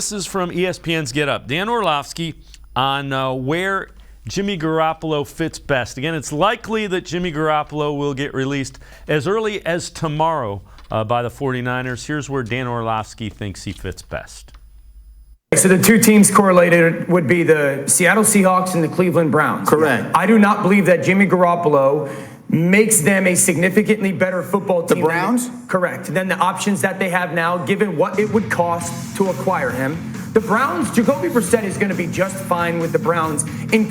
This is from ESPN's Get Up. Dan Orlovsky on where Jimmy Garoppolo fits best. Again, it's likely that Jimmy Garoppolo will get released as early as tomorrow by the 49ers. Here's where Dan Orlovsky thinks he fits best. So the two teams correlated would be the Seattle Seahawks and the Cleveland Browns. Correct. I do not believe that Jimmy Garoppolo makes them a significantly better football team. The Browns? Correct. Than the options that they have now, given what it would cost to acquire him. The Browns, Jacoby Brissett is going to be just fine with the Browns. Jimmy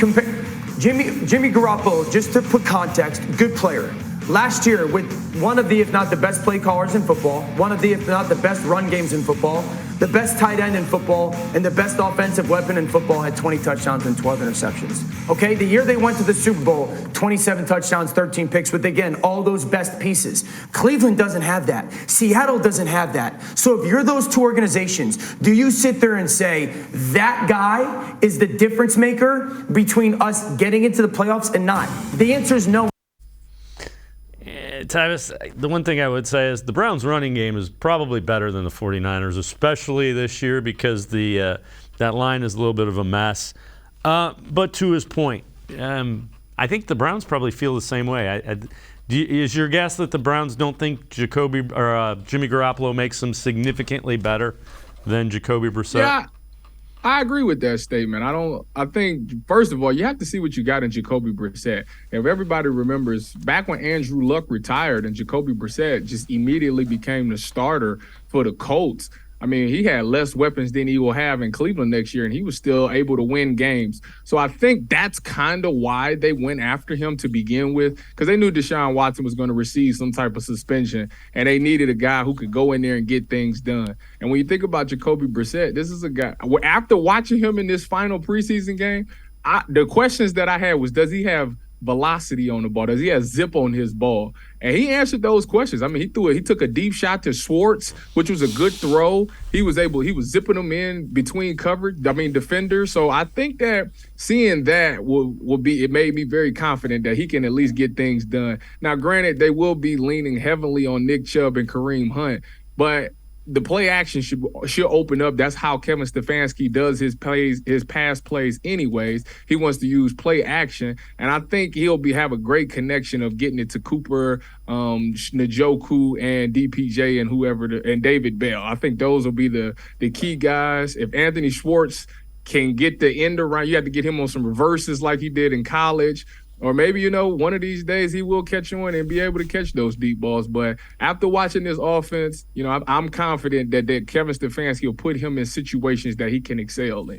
Garoppolo, just to put context, good player. Last year, with one of the, if not the best play callers in football, one of the, if not the best run games in football, the best tight end in football, and the best offensive weapon in football, had 20 touchdowns and 12 interceptions. Okay, the year they went to the Super Bowl, 27 touchdowns, 13 picks, with, again, all those best pieces. Cleveland doesn't have that. Seattle doesn't have that. So if you're those two organizations, do you sit there and say, that guy is the difference maker between us getting into the playoffs and not? The answer is no. Tyvis, the one thing I would say is the Browns' running game is probably better than the 49ers, especially this year because that line is a little bit of a mess. But to his point, I think the Browns probably feel the same way. Is your guess that the Browns don't think Jimmy Garoppolo makes them significantly better than Jacoby Brissett? Yeah, I agree with that statement. I think, first of all, you have to see what you got in Jacoby Brissett. If everybody remembers, back when Andrew Luck retired and Jacoby Brissett just immediately became the starter for the Colts, I mean, he had less weapons than he will have in Cleveland next year, and he was still able to win games. So I think that's kind of why they went after him to begin with, because they knew Deshaun Watson was going to receive some type of suspension, and they needed a guy who could go in there and get things done. And when you think about Jacoby Brissett, this is a guy, after watching him in this final preseason game, the questions that I had was, does he have velocity on the ball? Does he have zip on his ball? And he answered those questions. I mean, he took a deep shot to Schwartz, which was a good throw. He was zipping them in between defenders. So I think that seeing that it made me very confident that he can at least get things done. Now, granted, they will be leaning heavily on Nick Chubb and Kareem Hunt, but the play action should open up. That's how Kevin Stefanski does his pass plays anyways. He wants to use play action, and I think he'll have a great connection of getting it to Cooper, Njoku, and DPJ, and whoever, and David Bell. I think those will be the key guys. If Anthony Schwartz can get the end around, you have to get him on some reverses like he did in college. Or maybe, one of these days he will catch on and be able to catch those deep balls. But after watching this offense, I'm confident that Kevin Stefanski will put him in situations that he can excel in.